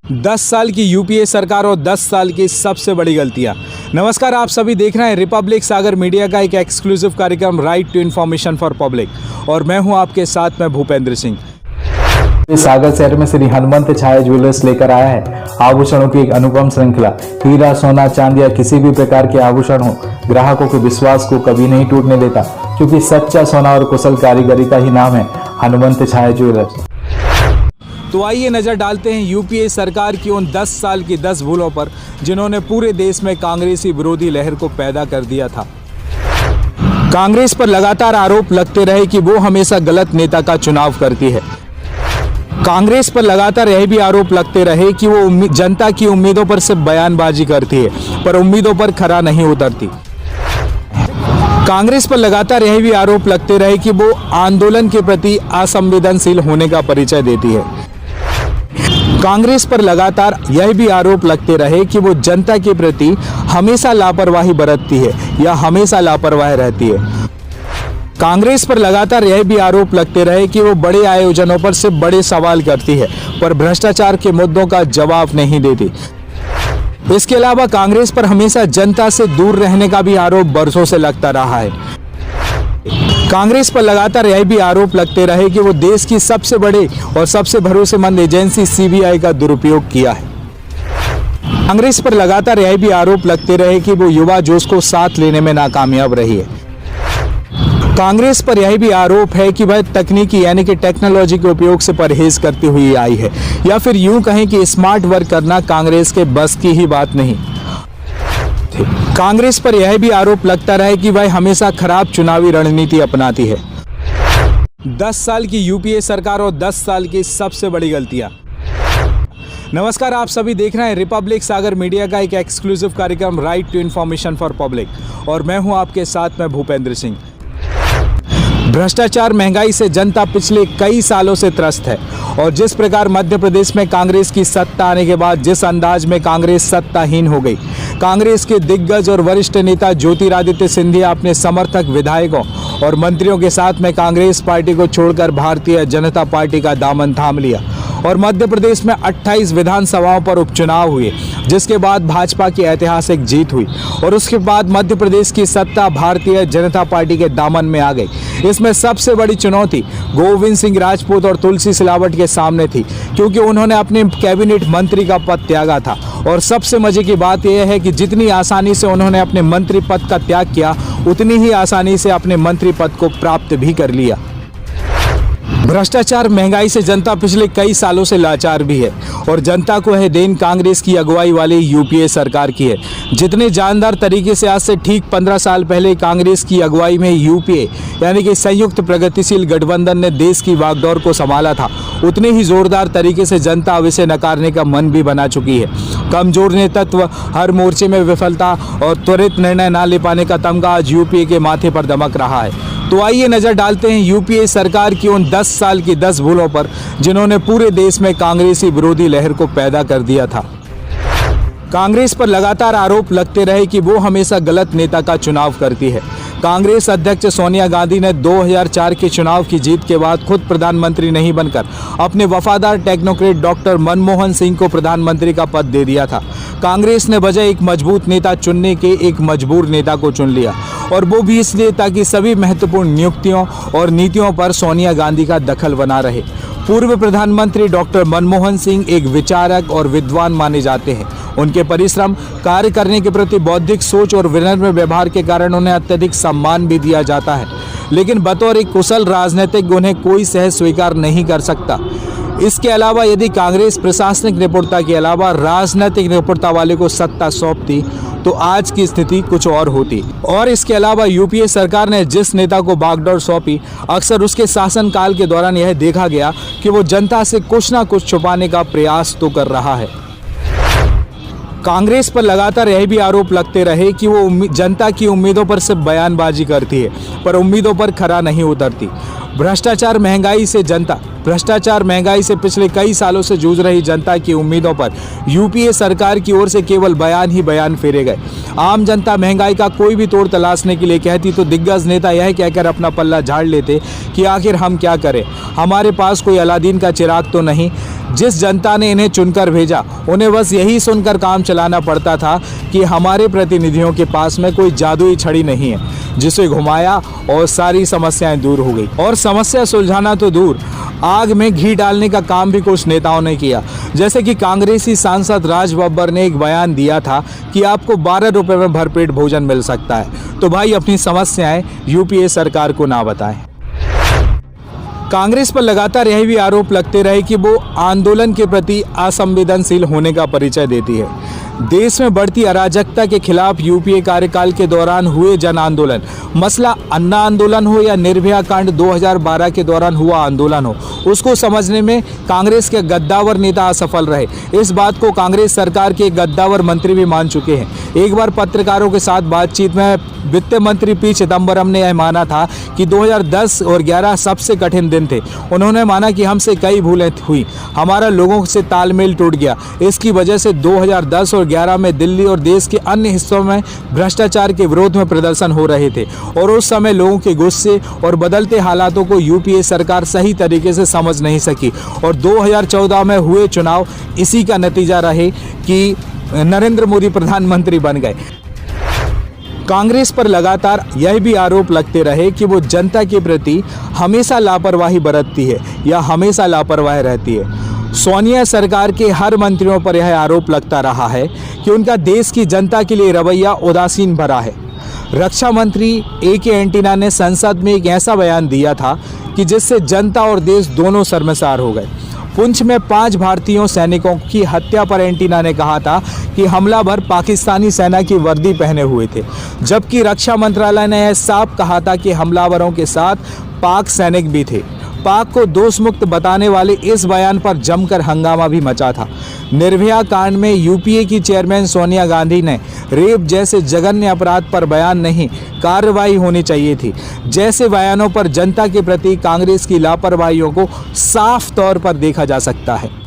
10 साल की यूपीए सरकार और 10 साल की सबसे बड़ी गलतियां। नमस्कार, आप सभी देख रहे हैं रिपब्लिक सागर मीडिया का एक एक्सक्लूसिव कार्यक्रम right to information for public और मैं हूं आपके साथ में भूपेंद्र सिंह। सागर शहर में श्री हनुमंत छाया ज्वेलर्स लेकर आया है आभूषणों की एक अनुपम श्रृंखला। हीरा, सोना, चांदी या किसी भी प्रकार के आभूषण हो, ग्राहकों के विश्वास को कभी नहीं टूटने देता, क्योंकि सच्चा सोना और कुशल कारीगरी का ही नाम है हनुमंत छाया ज्वेलर्स। तो आइए नजर डालते हैं यूपीए सरकार की उन 10 साल की 10 भूलों पर जिन्होंने पूरे देश में कांग्रेसी विरोधी लहर को पैदा कर दिया था। कांग्रेस पर लगातार आरोप लगते रहे कि वो हमेशा गलत नेता का चुनाव करती है। कांग्रेस पर लगातार यह भी आरोप लगते रहे कि वो जनता की उम्मीदों पर सिर्फ बयानबाजी करती है, पर उम्मीदों पर खरा नहीं उतरती। कांग्रेस पर लगातार यह भी आरोप लगते रहे कि वो आंदोलन के प्रति असंवेदनशील होने का परिचय देती है। कांग्रेस पर लगातार यह भी आरोप लगते रहे कि वो जनता के प्रति हमेशा लापरवाही बरतती है या हमेशा लापरवाह रहती है। कांग्रेस पर लगातार यह भी आरोप लगते रहे कि वो बड़े आयोजनों पर सिर्फ बड़े सवाल करती है, पर भ्रष्टाचार के मुद्दों का जवाब नहीं देती। इसके अलावा कांग्रेस पर हमेशा जनता से दूर रहने का भी आरोप बरसों से लगता रहा है। कांग्रेस पर लगातार यह भी आरोप लगते रहे कि वो देश की सबसे बड़े और सबसे भरोसेमंद एजेंसी सीबीआई का दुरुपयोग किया है। कांग्रेस पर लगातार यह भी आरोप लगते रहे कि वो युवा जोश को साथ लेने में नाकामयाब रही है। कांग्रेस पर यह भी आरोप है कि वह तकनीकी यानी कि टेक्नोलॉजी के उपयोग से परहेज करती हुई आई है, या फिर यूं कहें कि स्मार्ट वर्क करना कांग्रेस के बस की ही बात नहीं। कांग्रेस पर यह भी आरोप लगता रहा कि वह हमेशा खराब चुनावी रणनीति अपनाती है। 10 साल की यूपीए सरकार और 10 साल की सबसे बड़ी गलतियां। नमस्कार, आप सभी देख रहे हैं रिपब्लिक सागर मीडिया का एक एक्सक्लूसिव कार्यक्रम right to information for public और मैं हूं आपके साथ में भूपेंद्र सिंह। भ्रष्टाचार, महंगाई से जनता पिछले कई सालों से त्रस्त है और जिस प्रकार मध्य प्रदेश में कांग्रेस की सत्ता आने के बाद जिस अंदाज में कांग्रेस सत्ताहीन हो गई, कांग्रेस के दिग्गज और वरिष्ठ नेता ज्योतिरादित्य सिंधिया अपने समर्थक विधायकों और मंत्रियों के साथ में कांग्रेस पार्टी को छोड़कर भारतीय जनता पार्टी का दामन थाम लिया और मध्य प्रदेश में 28 विधानसभाओं पर उपचुनाव हुए, जिसके बाद भाजपा की ऐतिहासिक जीत हुई और उसके बाद मध्य प्रदेश की सत्ता भारतीय जनता पार्टी के दामन में आ गई। इसमें सबसे बड़ी चुनौती गोविंद सिंह राजपूत और तुलसी सिलावट के सामने थी, क्योंकि उन्होंने अपने कैबिनेट मंत्री का पद त्यागा था। और सबसे मजे की बात यह है कि जितनी आसानी से उन्होंने अपने मंत्री पद का त्याग किया, उतनी ही आसानी से अपने मंत्री पद को प्राप्त भी कर लिया। भ्रष्टाचार, महंगाई से जनता पिछले कई सालों से लाचार भी है और जनता को यह देन कांग्रेस की अगुवाई वाली यूपीए सरकार की है। जितने जानदार तरीके से आज से ठीक 15 साल पहले कांग्रेस की अगुवाई में यूपीए यानी कि संयुक्त प्रगतिशील गठबंधन ने देश की वागडोर को संभाला था, उतने ही जोरदार तरीके से जनता अब इसे नकारने का मन भी बना चुकी है। कमजोर नेतृत्व, हर मोर्चे में विफलता और त्वरित निर्णय न ले पाने का तमगा आज यूपीए के माथे पर दमक रहा है। तो आइए नजर डालते हैं यूपीए सरकार की उन 10 साल की 10 भूलों पर जिन्होंने पूरे देश में कांग्रेसी विरोधी लहर को पैदा कर दिया था। कांग्रेस पर लगातार आरोप लगते रहे कि वो हमेशा गलत नेता का चुनाव करती है। कांग्रेस अध्यक्ष सोनिया गांधी ने 2004 के चुनाव की जीत के बाद खुद प्रधानमंत्री नहीं बनकर अपने वफादार टेक्नोक्रेट डॉक्टर मनमोहन सिंह को प्रधानमंत्री का पद दे दिया था। कांग्रेस ने बजाय एक मजबूत नेता चुनने के एक मजबूर नेता को चुन लिया, और वो भी इसलिए ताकि सभी महत्वपूर्ण नियुक्तियों और नीतियों पर सोनिया गांधी का दखल बना रहे। पूर्व प्रधानमंत्री डॉक्टर मनमोहन सिंह एक विचारक और विद्वान माने जाते हैं। उनके परिश्रम, कार्य करने के प्रति बौद्धिक सोच और विनम्र व्यवहार के कारण उन्हें अत्यधिक सम्मान भी दिया जाता है, लेकिन बतौर एक कुशल राजनीतिज्ञ उन्हें कोई सहज स्वीकार नहीं कर सकता। इसके अलावा यदि कांग्रेस प्रशासनिक निपुणता के अलावा राजनीतिक निपुणता वाले को सत्ता सौंपती तो आज की स्थिति कुछ और होती। और इसके अलावा यूपीए सरकार ने जिस नेता को बागडोर सौंपी, अक्सर उसके शासनकाल के दौरान यह देखा गया कि वो जनता से कुछ ना कुछ छुपाने का प्रयास तो कर रहा है। कांग्रेस पर लगातार यह भी आरोप लगते रहे कि वो जनता की उम्मीदों पर सिर्फ बयानबाजी करती है, पर उम्मीदों पर खरा नहीं उतरती। भ्रष्टाचार, महंगाई से पिछले कई सालों से जूझ रही जनता की उम्मीदों पर यूपीए सरकार की ओर से केवल बयान ही बयान फेरे गए। आम जनता महंगाई का कोई भी तोड़ तलाशने के लिए कहती तो दिग्गज नेता यह कहकर अपना पल्ला झाड़ लेते कि आखिर हम क्या करें, हमारे पास कोई अलादीन का चिराग तो नहीं जिस जनता ने इन्हें चुनकर भेजा उन्हें बस यही सुनकर काम चलाना पड़ता था कि हमारे प्रतिनिधियों के पास में कोई जादुई छड़ी नहीं है जिसे घुमाया और सारी समस्याएं दूर हो गई। और समस्या सुलझाना तो दूर, आग में घी डालने का काम भी कुछ नेताओं ने किया। जैसे कि कांग्रेसी सांसद राज बब्बर ने एक बयान दिया था कि आपको 12 रुपए में भरपेट भोजन मिल सकता है। तो भाई अपनी समस्याएं यूपीए सरकार को ना बताएं। कांग्रेस पर लगातार यही भी आरोप लगते रहे कि वो आंदोलन के प्रति असंवेदनशील होने का परिचय देती है। देश में बढ़ती अराजकता के खिलाफ यूपीए कार्यकाल के दौरान हुए जन आंदोलन, मसला अन्ना आंदोलन हो या निर्भया कांड 2012 के दौरान हुआ आंदोलन हो, उसको समझने में कांग्रेस के गद्दावर नेता असफल रहे। इस बात को कांग्रेस सरकार के गद्दावर मंत्री भी मान चुके हैं। एक बार पत्रकारों के साथ बातचीत में वित्त मंत्री पी चिदम्बरम ने यह माना था कि 2010 और 11 सबसे कठिन दिन थे। उन्होंने माना कि हमसे कई भूलें हुई, हमारा लोगों से तालमेल टूट गया। इसकी वजह से 2010 और 11 में दिल्ली और देश के अन्य हिस्सों में भ्रष्टाचार के विरोध में प्रदर्शन हो रहे थे और उस समय लोगों के गुस्से और बदलते हालातों को यूपीए सरकार सही तरीके से समझ नहीं सकी और 2014 में हुए चुनाव इसी का नतीजा रहे कि नरेंद्र मोदी प्रधानमंत्री बन गए। कांग्रेस पर लगातार यह भी आरोप लगते रहे कि वो जनता के प्रति हमेशा लापरवाही बरतती है या हमेशा लापरवाह रहती है। सोनिया सरकार के हर मंत्रियों पर यह आरोप लगता रहा है कि उनका देश की जनता के लिए रवैया उदासीन भरा है। रक्षा मंत्री AK एंटीना ने संसद में एक ऐसा बयान दिया था कि जिससे जनता और देश दोनों शर्मसार हो गए। पुंछ में 5 भारतीय सैनिकों की हत्या पर एंटीना ने कहा था कि हमलावर पाकिस्तानी सेना की वर्दी पहने हुए थे, जबकि रक्षा मंत्रालय ने यह साफ कहा था कि हमलावरों के साथ पाक सैनिक भी थे। पाक को दोष मुक्त बताने वाले इस बयान पर जमकर हंगामा भी मचा था। निर्भया कांड में यूपीए की चेयरमैन सोनिया गांधी ने रेप जैसे जघन्य अपराध पर बयान नहीं, कार्रवाई होनी चाहिए थी। जैसे बयानों पर जनता के प्रति कांग्रेस की लापरवाहियों को साफ तौर पर देखा जा सकता है।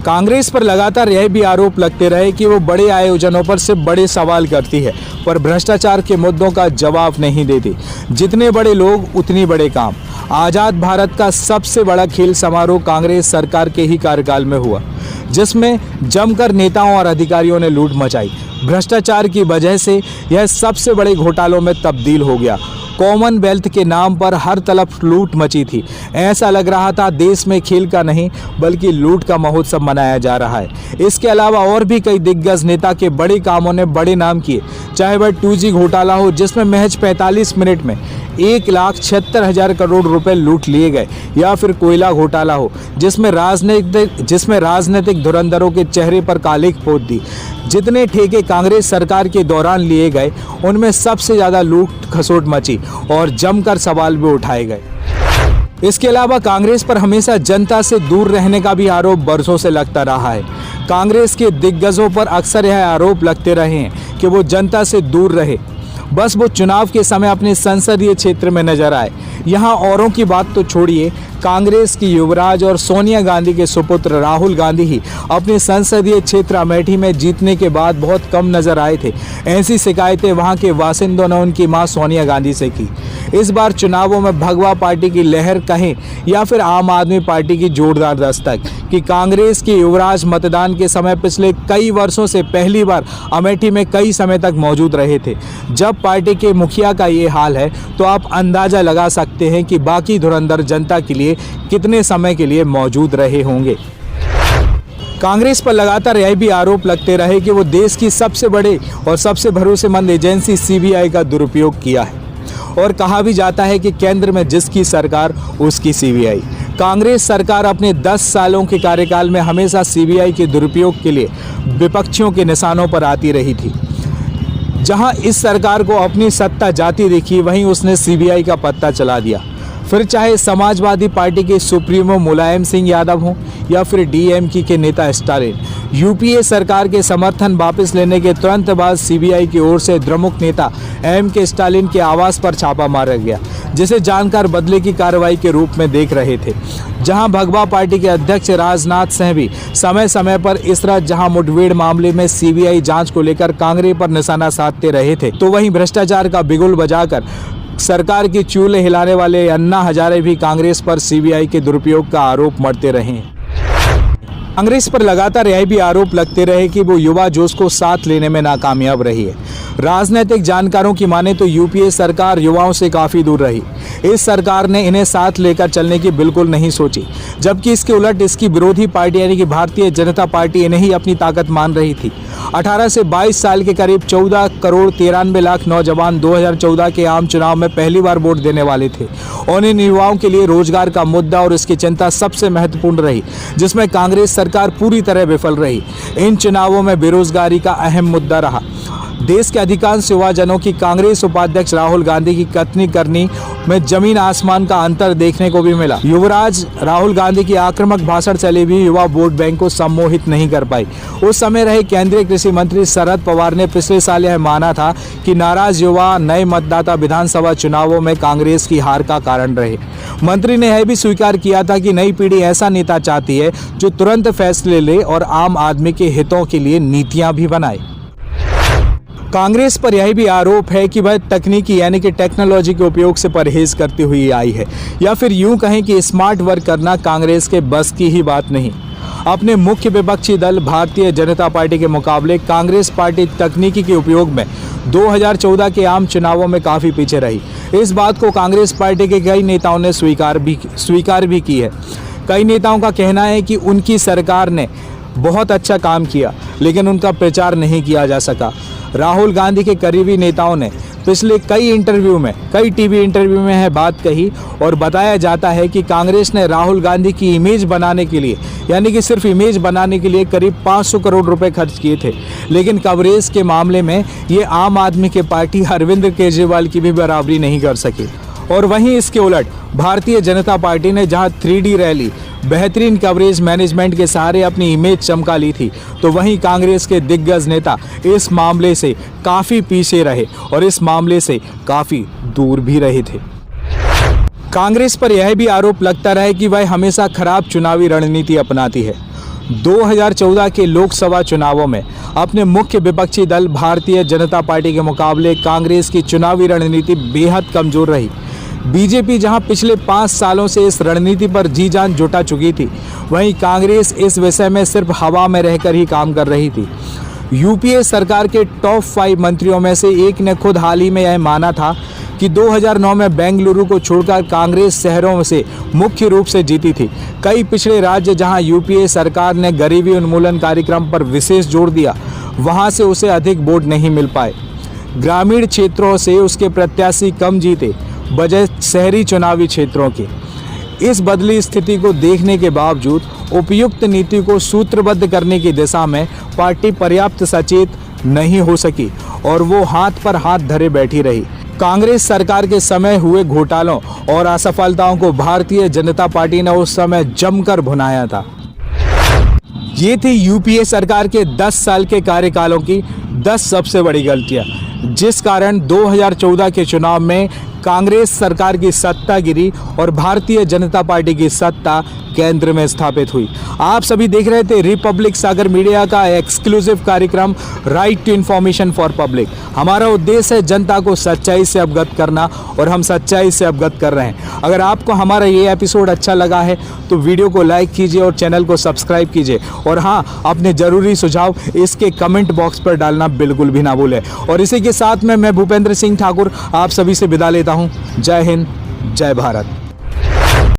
कांग्रेस पर लगातार यह भी आरोप लगते रहे कि वो बड़े आयोजनों पर सिर्फ बड़े सवाल करती है पर भ्रष्टाचार के मुद्दों का जवाब नहीं देती। जितने बड़े लोग उतनी बड़े काम। आज़ाद भारत का सबसे बड़ा खेल समारोह कांग्रेस सरकार के ही कार्यकाल में हुआ, जिसमें जमकर नेताओं और अधिकारियों ने लूट मचाई। भ्रष्टाचार की वजह से यह सबसे बड़े घोटालों में तब्दील हो गया। कॉमनवेल्थ के नाम पर हर तरफ लूट मची थी। ऐसा लग रहा था देश में खेल का नहीं बल्कि लूट का महोत्सव मनाया जा रहा है। इसके अलावा और भी कई दिग्गज नेता के बड़े कामों ने बड़े नाम किए, चाहे वह 2G घोटाला हो जिसमें महज 45 मिनट में 1,76,000 करोड़ रुपए लूट लिए गए, या फिर कोयला घोटाला हो जिसमें राजनीतिक धुरंधरों के चेहरे पर कालिक पोत दी। जितने ठेके कांग्रेस सरकार के दौरान लिए गए उनमें सबसे ज़्यादा लूट खसोट मची और जमकर सवाल भी उठाए गए। इसके अलावा कांग्रेस पर हमेशा जनता से दूर रहने का भी आरोप बरसों से लगता रहा है। कांग्रेस के दिग्गजों पर अक्सर यह आरोप लगते रहे हैं कि वो जनता से दूर रहे, बस वो चुनाव के समय अपने संसदीय क्षेत्र में नजर आए। यहाँ औरों की बात तो छोड़िए, कांग्रेस की युवराज और सोनिया गांधी के सुपुत्र राहुल गांधी ही अपने संसदीय क्षेत्र अमेठी में जीतने के बाद बहुत कम नजर आए थे। ऐसी शिकायतें वहां के बासिंदों ने उनकी मां सोनिया गांधी से की। इस बार चुनावों में भगवा पार्टी की लहर कहें या फिर आम आदमी पार्टी की जोरदार दस्तक कि कांग्रेस के युवराज मतदान के समय पिछले कई वर्षों से पहली बार अमेठी में कई समय तक मौजूद रहे थे। जब पार्टी के मुखिया का ये हाल है तो आप अंदाजा लगा सकते हैं कि बाकी धुरंधर जनता के लिए कितने समय के लिए मौजूद रहे होंगे। कांग्रेस पर लगातार यह भी आरोप लगते रहे कि वो देश की सबसे बड़े और सबसे भरोसेमंद एजेंसी CBI का दुरुपयोग किया है और कहा भी जाता है कि केंद्र में जिसकी सरकार उसकी CBI। कांग्रेस सरकार अपने 10 सालों के कार्यकाल में हमेशा CBI के दुरुपयोग के लिए विपक्षियों के निशानों पर आती रही थी। जहां इस सरकार को अपनी सत्ता जाती दिखी वहीं उसने CBI का पत्ता चला दिया। फिर चाहे समाजवादी पार्टी के सुप्रीमो मुलायम सिंह यादव हों या फिर DMK के नेता स्टालिन, यूपीए सरकार के समर्थन वापस लेने के तुरंत बाद CBI की ओर से द्रमुक नेता MK स्टालिन के आवास पर छापा मारा गया, जिसे जानकर बदले की कार्रवाई के रूप में देख रहे थे। जहां भगवा पार्टी के अध्यक्ष राजनाथ सिंह भी समय समय पर इस तरह जहां मुठभेड़ मामले में CBI जांच को लेकर कांग्रेस पर निशाना साधते रहे थे, तो वहीं भ्रष्टाचार का बिगुल बजाकर सरकार की चूल्हे हिलाने वाले अन्ना हजारे भी कांग्रेस पर CBI के दुरुपयोग का आरोप मढ़ते रहे। कांग्रेस पर लगातार यह भी आरोप लगते रहे कि वो युवा जोश को साथ लेने में नाकामयाब रही है। राजनीतिक जानकारों की माने तो यूपीए सरकार युवाओं से काफ़ी दूर रही। इस सरकार ने इन्हें साथ लेकर चलने की बिल्कुल नहीं सोची, जबकि इसके उलट इसकी विरोधी पार्टी यानी कि भारतीय जनता पार्टी इन्हें ही अपनी ताकत मान रही थी। 18 से 22 साल के करीब 14 करोड़ 93 लाख नौजवान 2014 के आम चुनाव में पहली बार वोट देने वाले थे और इन युवाओं के लिए रोजगार का मुद्दा और इसकी चिंता सबसे महत्वपूर्ण रही, जिसमें कांग्रेस सरकार पूरी तरह विफल रही। इन चुनावों में बेरोजगारी का अहम मुद्दा रहा। देश के अधिकांश युवाजनों की कांग्रेस उपाध्यक्ष राहुल गांधी की कथनी करनी में जमीन आसमान का अंतर देखने को भी मिला। युवराज राहुल गांधी की आक्रामक भाषण चली भी युवा वोट बैंक को सम्मोहित नहीं कर पाई। उस समय रहे केंद्रीय कृषि मंत्री शरद पवार ने पिछले साल यह माना था कि नाराज युवा नए मतदाता विधानसभा चुनावों में कांग्रेस की हार का कारण रहे। मंत्री ने यह भी स्वीकार किया था कि नई पीढ़ी ऐसा नेता चाहती है जो तुरंत फैसले ले और आम आदमी के हितों के लिए नीतियां भी बनाए। कांग्रेस पर यह भी आरोप है कि वह तकनीकी यानी कि टेक्नोलॉजी के उपयोग से परहेज करती हुई आई है, या फिर यूं कहें कि स्मार्ट वर्क करना कांग्रेस के बस की ही बात नहीं। अपने मुख्य विपक्षी दल भारतीय जनता पार्टी के मुकाबले कांग्रेस पार्टी तकनीकी के उपयोग में 2014 के आम चुनावों में काफ़ी पीछे रही। इस बात को कांग्रेस पार्टी के कई नेताओं ने स्वीकार भी की है। कई नेताओं का कहना है कि उनकी सरकार ने बहुत अच्छा काम किया, लेकिन उनका प्रचार नहीं किया जा सका। राहुल गांधी के करीबी नेताओं ने पिछले कई टीवी इंटरव्यू में यह बात कही और बताया जाता है कि कांग्रेस ने राहुल गांधी की इमेज बनाने के लिए, यानी कि सिर्फ इमेज बनाने के लिए करीब 500 करोड़ रुपए खर्च किए थे, लेकिन कवरेज के मामले में ये आम आदमी की पार्टी अरविंद केजरीवाल की भी बराबरी नहीं कर सकी। और वहीं इसके उलट भारतीय जनता पार्टी ने जहां 3D रैली, बेहतरीन कवरेज मैनेजमेंट के सहारे अपनी इमेज चमका ली थी, तो वहीं कांग्रेस के दिग्गज नेता इस मामले से काफ़ी पीछे रहे और इस मामले से काफ़ी दूर भी रहे थे। कांग्रेस पर यह भी आरोप लगता रहा कि वह हमेशा खराब चुनावी रणनीति अपनाती है। 2014 के लोकसभा चुनावों में अपने मुख्य विपक्षी दल भारतीय जनता पार्टी के मुकाबले कांग्रेस की चुनावी रणनीति बेहद कमज़ोर रही। बीजेपी जहां पिछले 5 सालों से इस रणनीति पर जी जान जुटा चुकी थी, वहीं कांग्रेस इस विषय में सिर्फ हवा में रहकर ही काम कर रही थी। यूपीए सरकार के टॉप 5 मंत्रियों में से एक ने खुद हाल ही में यह माना था कि 2009 में बेंगलुरु को छोड़कर कांग्रेस शहरों से मुख्य रूप से जीती थी। कई पिछड़े राज्य जहां यूपीए सरकार ने गरीबी उन्मूलन कार्यक्रम पर विशेष जोर दिया, वहां से उसे अधिक वोट नहीं मिल पाए। ग्रामीण क्षेत्रों से उसके प्रत्याशी कम जीते बजाय शहरी चुनावी क्षेत्रों के। इस बदली स्थिति को देखने के बावजूद उपयुक्त नीति को सूत्रबद्ध करने की दिशा में पार्टी पर्याप्त सचेत नहीं हो सकी और वो हाथ पर हाथ धरे बैठी रही। कांग्रेस सरकार के समय हुए घोटालों और असफलताओं को भारतीय जनता पार्टी ने उस समय जमकर भुनाया था। ये थी यूपीए सरकार के 10 साल के कार्यकालों की 10 सबसे बड़ी गलतियां, जिस कारण 2014 के चुनाव में कांग्रेस सरकार की सत्ता गिरी और भारतीय जनता पार्टी की सत्ता केंद्र में स्थापित हुई। आप सभी देख रहे थे रिपब्लिक सागर मीडिया का एक्सक्लूसिव कार्यक्रम right to information for public. हमारा उद्देश्य है जनता को सच्चाई से अवगत करना और हम सच्चाई से अवगत कर रहे हैं। अगर आपको हमारा ये एपिसोड अच्छा लगा है तो वीडियो को लाइक कीजिए और चैनल को सब्सक्राइब कीजिए, और हाँ, अपने ज़रूरी सुझाव इसके कमेंट बॉक्स पर डालना बिल्कुल भी ना भूलें। और इसी के साथ में मैं भूपेंद्र सिंह ठाकुर आप सभी से विदा लेता हूँ। जय हिंद, जय भारत।